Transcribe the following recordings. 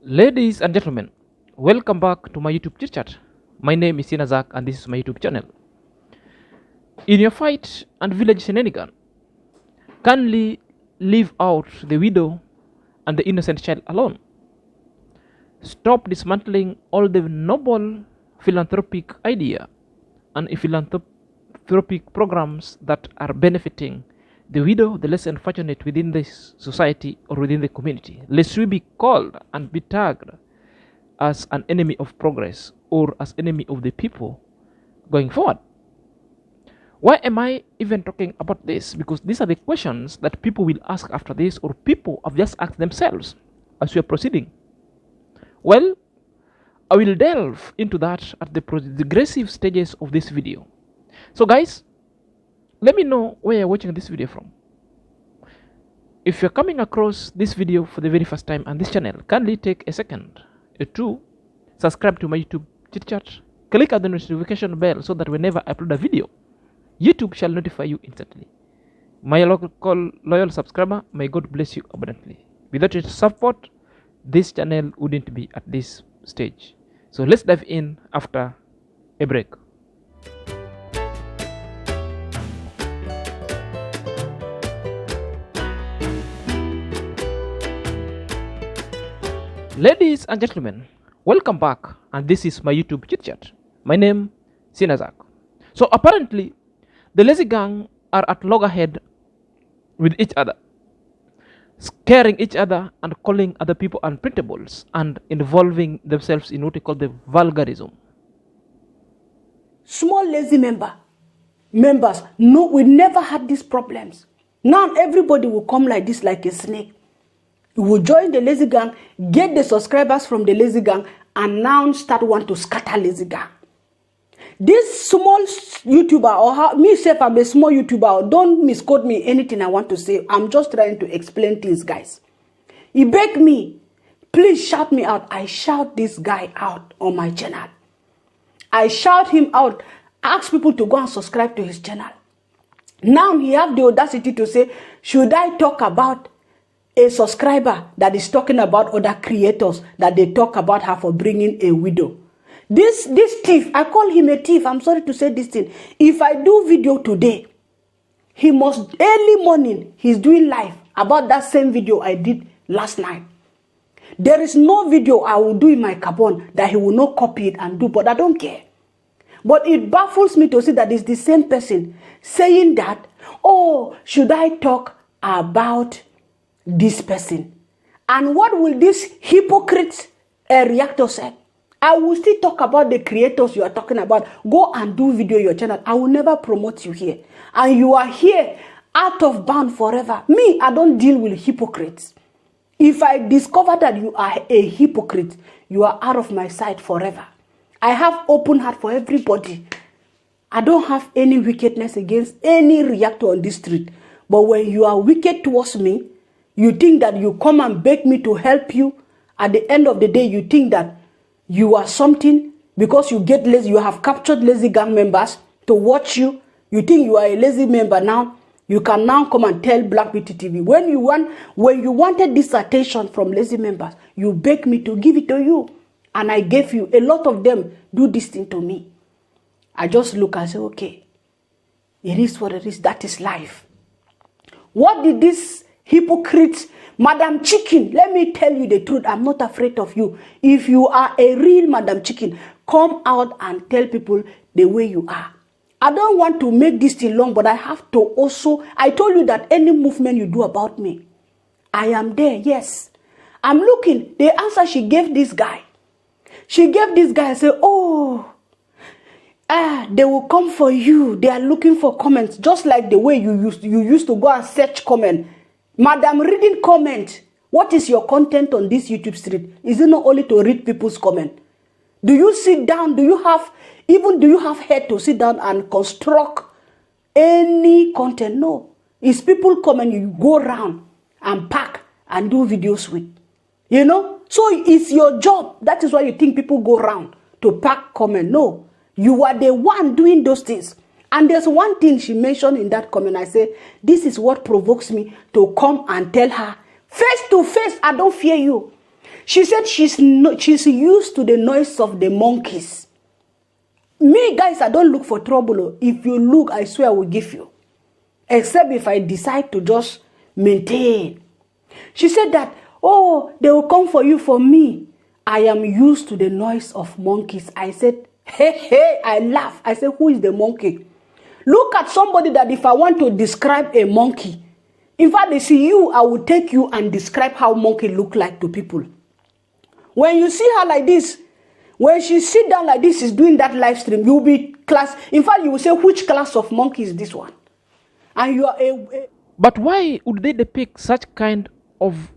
Ladies and gentlemen, welcome back to my YouTube chit chat. My name is Sinazak and this is my YouTube channel. In your fight and village shenanigan, kindly leave out the widow and the innocent child alone. Stop dismantling all the noble philanthropic idea and philanthropic programs that are benefiting the widow, the less unfortunate within this society or within the community, lest we be called and be tagged as an enemy of progress or as enemy of the people going forward. Why am I even talking about this? Because these are the questions that people will ask after this, or people have just asked themselves as we are proceeding. Well, I will delve into that at the progressive stages of this video. So guys, let me know where you're watching this video from. If you're coming across this video for the very first time on this channel, kindly take a second to subscribe to my YouTube chit chat. Click on the notification bell so that whenever I upload a video, YouTube shall notify you instantly. My loyal subscriber, may God bless you abundantly. Without your support, this channel wouldn't be at this stage. So let's dive in after a break. Ladies and gentlemen, welcome back, and this is my YouTube chit chat. My name is Sinazak. So apparently, the lazy gang are at loggerhead with each other, scaring each other and calling other people unprintables and involving themselves in what we call the vulgarism. Small lazy members, no, we never had these problems. Now everybody will come like this, like a snake. You will join the lazy gang, get the subscribers from the lazy gang, and now start want to scatter lazy gang. This small YouTuber, or myself, I'm a small YouTuber, don't misquote me anything I want to say. I'm just trying to explain things, guys. He begged me, please shout me out. I shout this guy out on my channel. I shout him out, ask people to go and subscribe to his channel. Now he have the audacity to say, should I talk about a subscriber that is talking about other creators that they talk about her for bringing a widow? This thief, I call him a thief. I'm sorry to say this thing. If I do video today, he must early morning, he's doing live about that same video I did last night. There is no video I will do in my carbon that he will not copy it and do, but I don't care. But it baffles me to see that it's the same person saying that, oh, should I talk about this person? And what will this hypocrite reactor say? I will still talk about the creators you are talking about. Go and do video your channel. I will never promote you here. And you are here out of bound forever. Me, I don't deal with hypocrites. If I discover that you are a hypocrite, you are out of my sight forever. I have open heart for everybody. I don't have any wickedness against any reactor on this street. But when you are wicked towards me, you think that you come and beg me to help you. At the end of the day, you think that you are something because you get lazy. You have captured lazy gang members to watch you. You think you are a lazy member now. You can now come and tell BLACKBEAUTYTV. When you wanted this attention from lazy members, you begged me to give it to you. And I gave you. A lot of them do this thing to me. I just look and say, okay, it is what it is. That is life. What did this hypocrite, Madam Chicken, let me tell you the truth. I'm not afraid of you. If you are a real Madam Chicken, come out and tell people the way you are. I don't want to make this thing long, but I have to also, I told you that any movement you do about me, I am there, yes. I'm looking, the answer she gave this guy. She gave this guy and said, oh, they will come for you. They are looking for comments, just like the way you used to go and search comment. Madam, reading comment. What is your content on this YouTube street? Is it not only to read people's comment? Do you sit down? Do you have head to sit down and construct any content? No. It's people comment, you go around and pack and do videos with. You know? So it's your job. That is why you think people go around to pack comment. No. You are the one doing those things. And there's one thing she mentioned in that comment. I say, this is what provokes me to come and tell her, face to face, I don't fear you. She said she's used to the noise of the monkeys. Me, guys, I don't look for trouble. If you look, I swear I will give you. Except if I decide to just maintain. She said that, oh, they will come for you for me. I am used to the noise of monkeys. I said, hey, I laugh. I said, who is the monkey? Look at somebody that if I want to describe a monkey, in fact, they see you, I will take you and describe how monkey look like to people. When you see her like this, when she sit down like this, is doing that live stream, you'll be class. In fact, you will say, which class of monkey is this one? And you are But why would they depict such kind of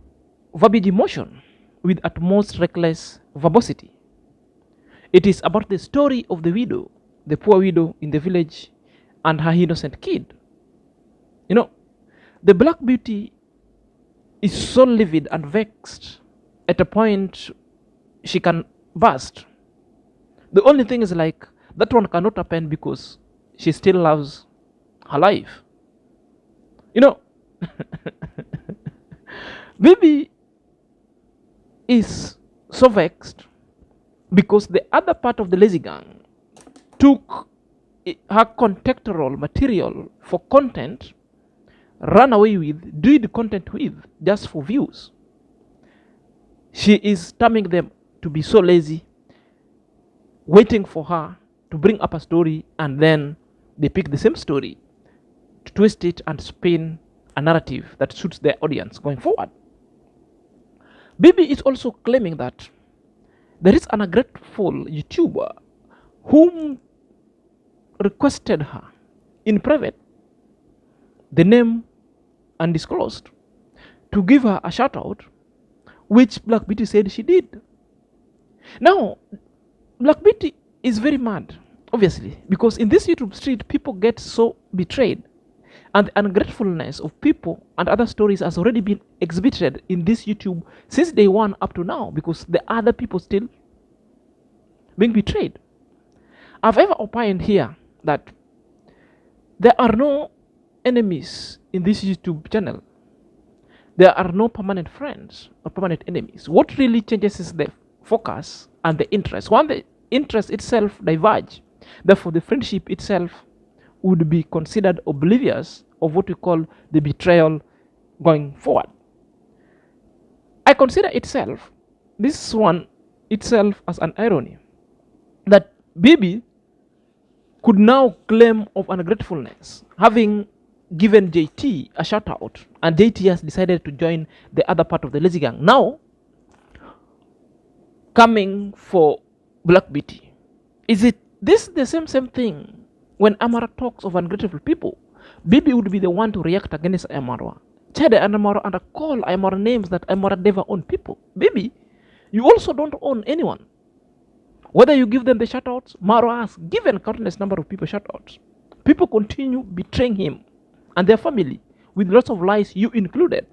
verbiage emotion with utmost reckless verbosity? It is about the story of the widow, the poor widow in the village, and her innocent kid. You know, the Black Beauty is so livid and vexed at a point she can burst. The only thing is like, that one cannot happen because she still loves her life. You know, Bibi is so vexed because the other part of the lazy gang took her contextual material for content, ran away with, did content with, just for views. She is terming them to be so lazy, waiting for her to bring up a story, and then they pick the same story to twist it and spin a narrative that suits their audience going forward. Bibi is also claiming that there is an ungrateful YouTuber whom requested her in private, the name undisclosed, to give her a shout out, which Black Beauty said she did. Now, Black Beauty is very mad, obviously, because in this YouTube street, people get so betrayed, and the ungratefulness of people and other stories has already been exhibited in this YouTube since day one up to now, because the other people still being betrayed. I've ever opined here that there are no enemies in this YouTube channel. There are no permanent friends or permanent enemies. What really changes is the focus and the interest. When the interest itself diverge, therefore the friendship itself would be considered oblivious of what we call the betrayal going forward. I consider this one itself as an irony, that Bibi could now claim of ungratefulness, having given JT a shout out, and JT has decided to join the other part of the lazy gang. Now, coming for Black Beauty. Is it this the same thing when Amara talks of ungrateful people? Bibi would be the one to react against Amara, chide Amara and call Amara names that Amara never own people. Bibi, you also don't own anyone. Whether you give them the shoutouts, Maro has given countless number of people shoutouts. People continue betraying him and their family with lots of lies, you included.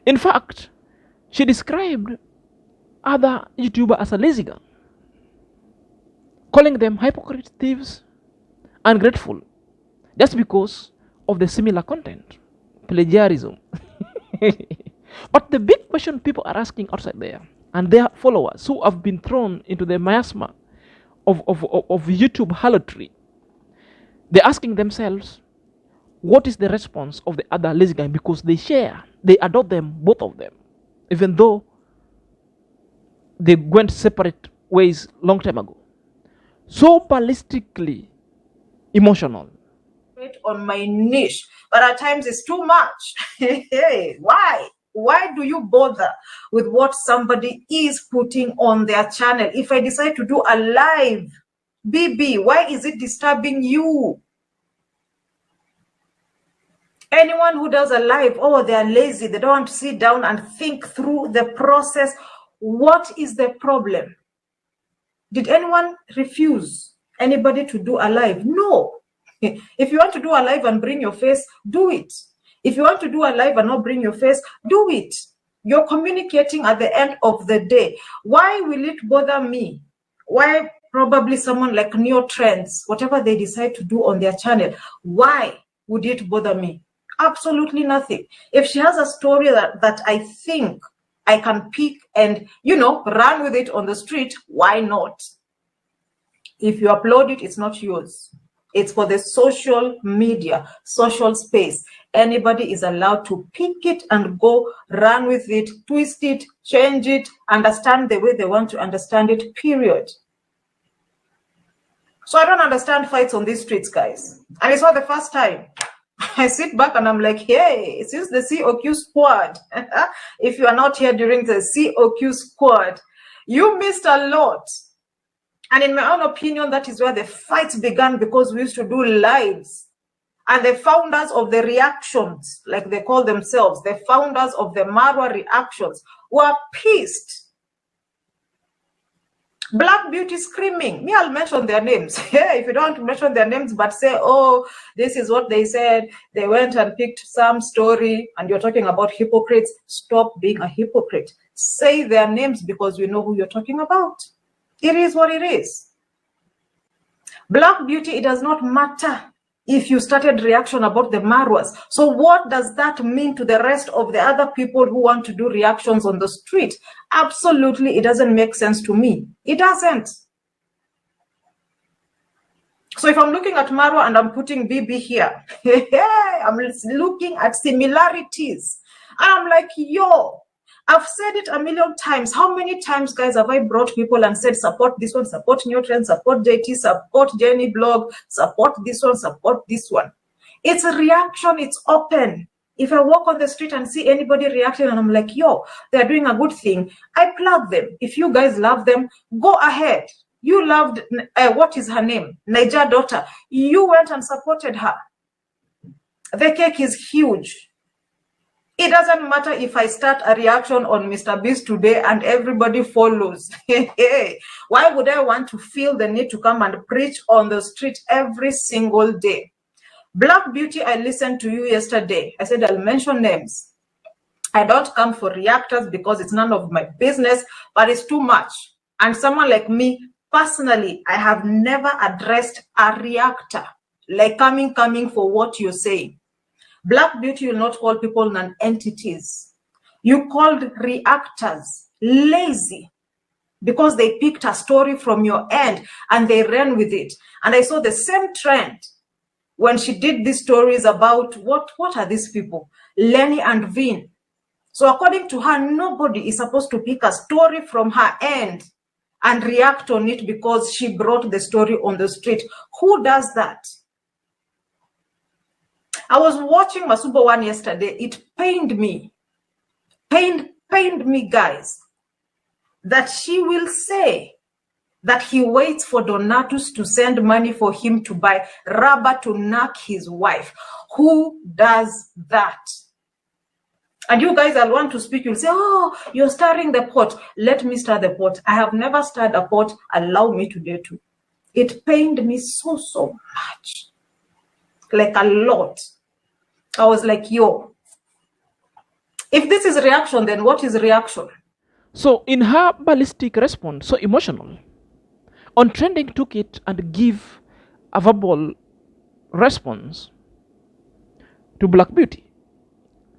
In fact, she described other YouTubers as a lazy gang, calling them hypocrites, thieves, ungrateful, just because of the similar content, plagiarism. But the big question people are asking outside there, and their followers who have been thrown into the miasma of YouTube harlotry, they're asking themselves, what is the response of the other lazy gang? Because they adopt them, both of them, even though they went separate ways long time ago. So ballistically emotional. On my niche, but at times it's too much. Hey, why? Why do you bother with what somebody is putting on their channel? If I decide to do a live, Bibi, why is it disturbing you? Anyone who does a live, oh, they're lazy, they don't want to sit down and think through the process. What is the problem? Did anyone refuse anybody to do a live? No. If you want to do a live and bring your face, do it. If you want to do a live and not bring your face, do it. You're communicating at the end of the day. Why will it bother me? Why probably someone like Neo Trends, whatever they decide to do on their channel, why would it bother me? Absolutely nothing. If she has a story that I think I can pick and, run with it on the street. Why not? If you upload it, it's not yours. It's for the social media, social space. Anybody is allowed to pick it and go run with it, twist it, change it, understand the way they want to understand it, period. So I don't understand fights on these streets, guys. And it's not the first time. I sit back and I'm like, hey, since the COQ squad, if you are not here during the COQ squad, you missed a lot. And in my own opinion, that is where the fights began, because we used to do lives. And the founders of the reactions, like they call themselves, the founders of the Marwa reactions, were pissed. Black Beauty screaming. Me, I'll mention their names. Yeah, if you don't mention their names, but say, oh, this is what they said. They went and picked some story, and you're talking about hypocrites. Stop being a hypocrite. Say their names, because we know who you're talking about. It is what it is. Black Beauty, it does not matter if you started reaction about the Marwas. So what does that mean to the rest of the other people who want to do reactions on the street? Absolutely, it doesn't make sense to me. It doesn't. So if I'm looking at Marwa and I'm putting BB here, I'm looking at similarities. And I'm like, yo, I've said it a million times. How many times, guys, have I brought people and said, support this one, support New Trend, support JT, support Jenny Blog, support this one, support this one. It's a reaction. It's open. If I walk on the street and see anybody reacting and I'm like, yo, they're doing a good thing, I plug them. If you guys love them, go ahead. You loved, what is her name? Niger daughter. You went and supported her. The cake is huge. It doesn't matter if I start a reaction on Mr. Beast today and everybody follows. Why would I want to feel the need to come and preach on the street every single day? Black Beauty, I listened to you yesterday. I said I'll mention names. I don't come for reactors because it's none of my business, but it's too much. And someone like me, personally, I have never addressed a reactor, like coming for what you're saying. Black Beauty will not call people non-entities. You called reactors lazy because they picked a story from your end and they ran with it. And I saw the same trend when she did these stories about what are these people? Lenny and Vin. So according to her, nobody is supposed to pick a story from her end and react on it because she brought the story on the street. Who does that? I was watching Masuba one yesterday. It pained me. Pained me, guys, that she will say that he waits for Donatus to send money for him to buy rubber to knock his wife. Who does that? And you guys, I'll want to speak. You'll say, oh, you're stirring the pot. Let me stir the pot. I have never stirred a pot. Allow me today too. It pained me so much. Like a lot. I was like, yo, if this is reaction, then what is reaction? So in her ballistic response, so emotional, On Trending took it and give a verbal response to Black Beauty.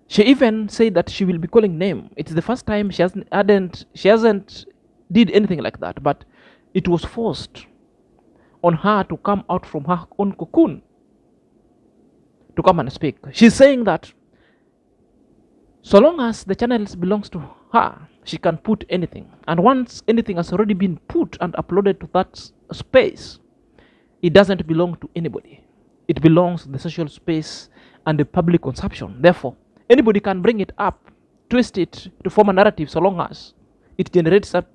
She even said that she will be calling name. It's the first time she hasn't did anything like that, but it was forced on her to come out from her own cocoon to come and speak. She's saying that so long as the channel belongs to her, she can put anything. And once anything has already been put and uploaded to that space, it doesn't belong to anybody. It belongs to the social space and the public consumption. Therefore, anybody can bring it up, twist it to form a narrative so long as it generates a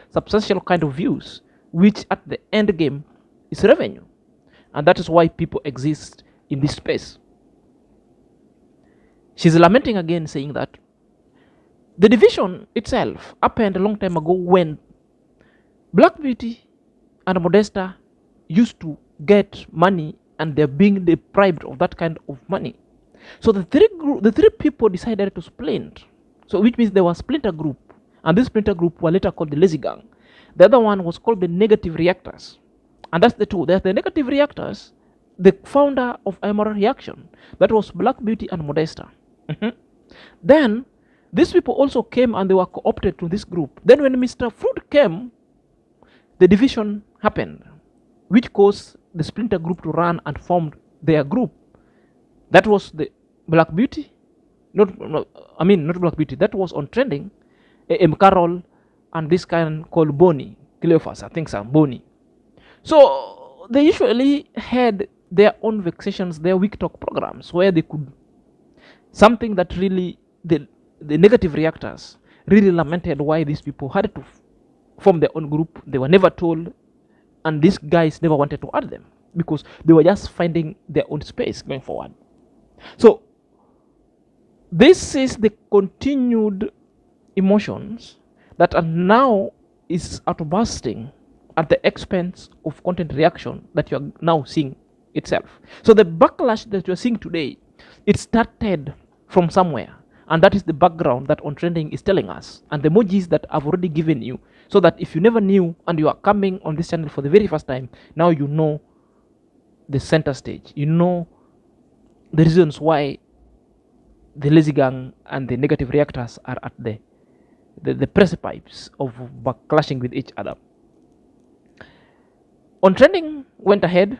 substantial kind of views, which at the end game is revenue. And that is why people exist in this space. She's lamenting again, saying that the division itself happened a long time ago when Black Beauty and Modesta used to get money and they're being deprived of that kind of money. So the three people decided to split. So which means there was a splinter group, and this splinter group were later called the Lazy Gang. The other one was called the Negative Reactors. And that's the two. There's the Negative Reactors, the founder of Amoral Reaction. That was Black Beauty and Modesta. Then these people also came and they were co-opted to this group. Then when Mr. Fruit came, the division happened, which caused the splinter group to run and formed their group. That was the Black Beauty, not Black Beauty, that was on trending, M. Carroll, and this kind called Bonnie, Cleophas, I think some Bonnie. So they usually had their own vexations, their weak talk programs, where they could, something that really, the negative reactors really lamented why these people had to form their own group. They were never told, and these guys never wanted to add them because they were just finding their own space going forward. So this is the continued emotions that are now is outbursting at the expense of content reaction that you are now seeing itself. So the backlash that you are seeing today, it started from somewhere, and that is the background that On Trending is telling us, and the emojis that I've already given you, so that if you never knew and you are coming on this channel for the very first time, now you know the center stage, you know the reasons why the lazy gang and the negative reactors are at the precipice of backlashing with each other. On Trending went ahead,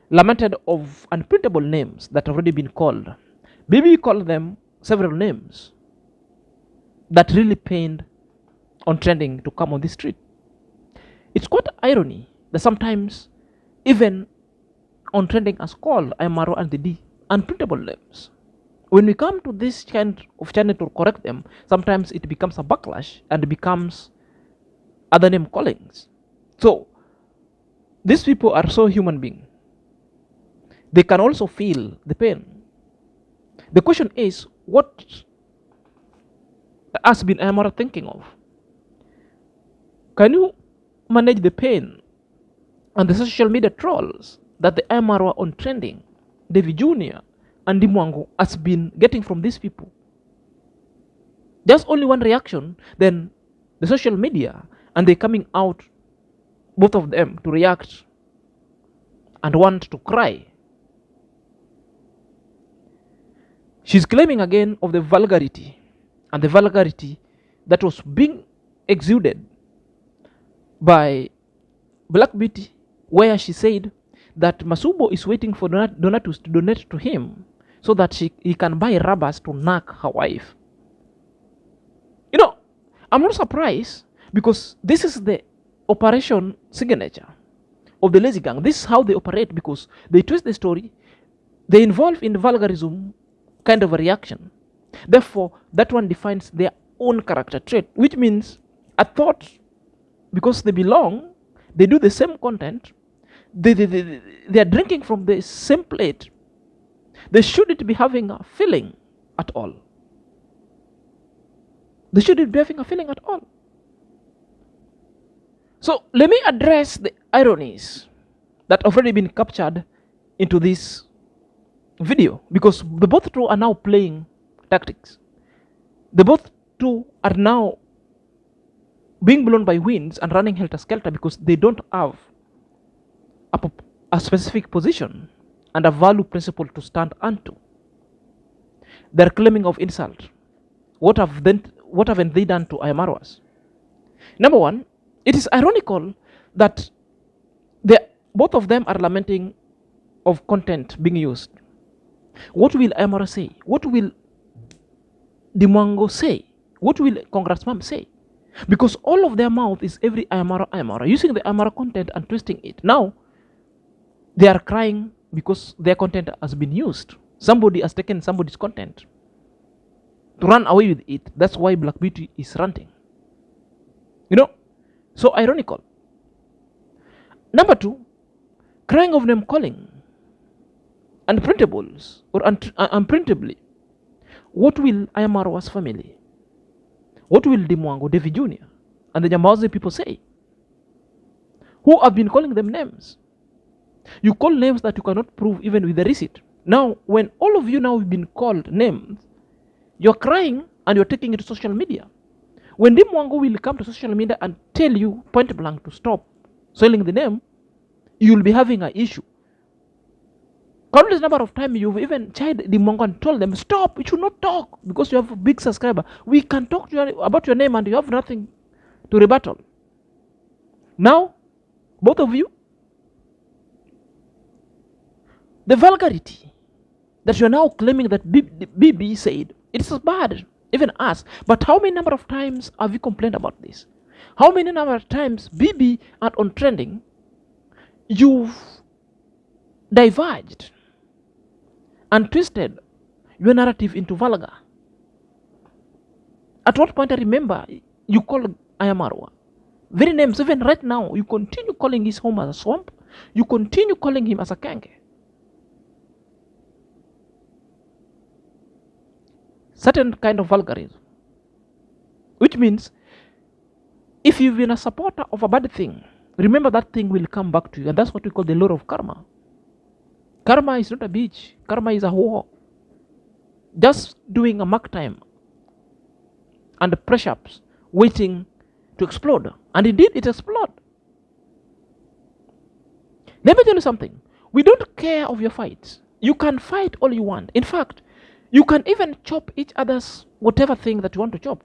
lamented of unprintable names that have already been called. Baby called them several names that really pained On Trending to come on the street. It's quite irony that sometimes even On Trending has called Imaro and the D unprintable names. When we come to this kind of channel to correct them, sometimes it becomes a backlash and it becomes other name callings. So these people are so human beings. They can also feel the pain. The question is, what has been Imaro thinking of? Can you manage the pain and the social media trolls that the Imaro On Trending, David Jr., and Dimwango has been getting from these people? Just only one reaction, then the social media, and they coming out, both of them, to react and want to cry. She's claiming again of the vulgarity, and the vulgarity that was being exuded by Black Beauty, where she said that Masubo is waiting for Donatus to donate to him so that he can buy rubbers to knock her wife. You know, I'm not surprised, because this is the operation signature of the lazy gang. This is how they operate, because they twist the story, they involve in vulgarism kind of a reaction. Therefore, that one defines their own character trait, which means I thought because they belong, they do the same content, they are drinking from the same plate, they shouldn't be having a feeling at all. They shouldn't be having a feeling at all. So let me address the ironies that have already been captured into this video, because the both two are now playing tactics. The both two are now being blown by winds and running helter-skelter because they don't have a specific position and a value principle to stand onto. They're claiming of insult. What haven't they done to Ayamaras? Number one, it is ironical that both of them are lamenting of content being used. What will Ayamara say? What will Dimwango say? What will Congrats Mom say? Because all of their mouth is every Ayamara, using the Ayamara content and twisting it. Now, they are crying because their content has been used. Somebody has taken somebody's content to run away with it. That's why Black Beauty is ranting. You know, so ironical. Number two, crying of name calling, unprintables or unprintably. What will Ayamara's family, what will Dimwango, David Jr., and the Jambazi people say, who have been calling them names? You call names that you cannot prove even with the receipt. Now, when all of you now have been called names, you're crying and you're taking it to social media. When Dimwango will come to social media and tell you point blank to stop selling the name, you will be having an issue. Countless number of times you've even chided the Mongo and told them, stop, you should not talk because you have a big subscriber. We can talk to you about your name and you have nothing to rebuttal. Now, both of you, the vulgarity that you are now claiming that BB said, it's bad, even us. But how many number of times have you complained about this? How many number of times BB are on trending, you've diverged and twisted your narrative into vulgar? At what point I remember you called Ayamarwa very names. Even right now, you continue calling his home as a swamp. You continue calling him as a kange. Certain kind of vulgarism. Which means, if you've been a supporter of a bad thing, remember that thing will come back to you. And that's what we call the law of karma. Karma is not a beach. Karma is a war. Just doing a mark time and the press-ups waiting to explode. And indeed, it exploded. Let me tell you something. We don't care of your fights. You can fight all you want. In fact, you can even chop each other's whatever thing that you want to chop.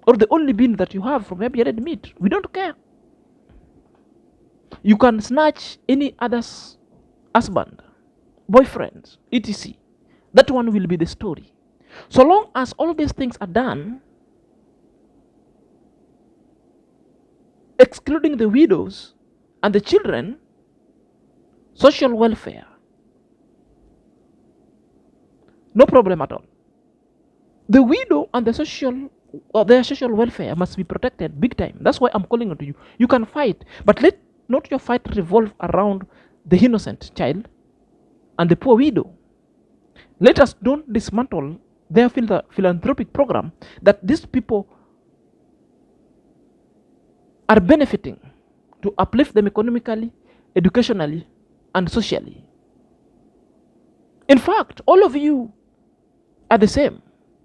Or the only bean that you have from maybe red meat. We don't care. You can snatch any other's husband, boyfriend, etc. That one will be the story. So long as all these things are done, excluding the widows and the children, social welfare, no problem at all. The widow and the their social welfare must be protected big time. That's why I'm calling on to you. You can fight, but let not your fight revolve around the innocent child and the poor widow. Let us don't dismantle their philanthropic program that these people are benefiting to uplift them economically, educationally, and socially. In fact, all of you are the same.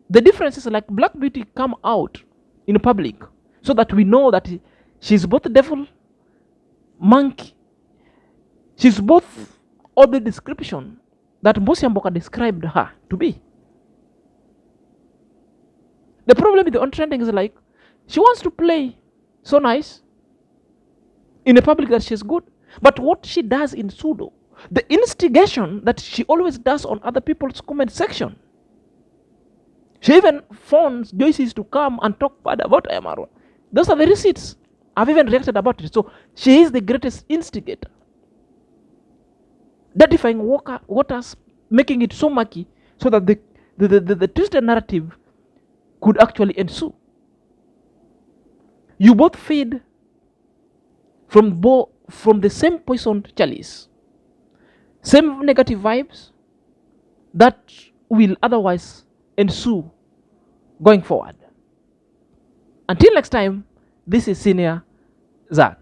The difference is like Black Beauty come out in public so that we know that she's both devil, monkey. She's both all the description that Mbosi Mboka described her to be. The problem with the on-trending is like, she wants to play so nice in the public that she's good. But what she does in pseudo, the instigation that she always does on other people's comment section, she even phones Joyce's to come and talk bad about Ayamarwa. Those are the receipts. I've even reacted about it. So she is the greatest instigator. Dirtifying waters, making it so murky so that the twisted narrative could actually ensue. You both feed from the same poisoned chalice, same negative vibes that will otherwise ensue going forward. Until next time, this is Senior Zach.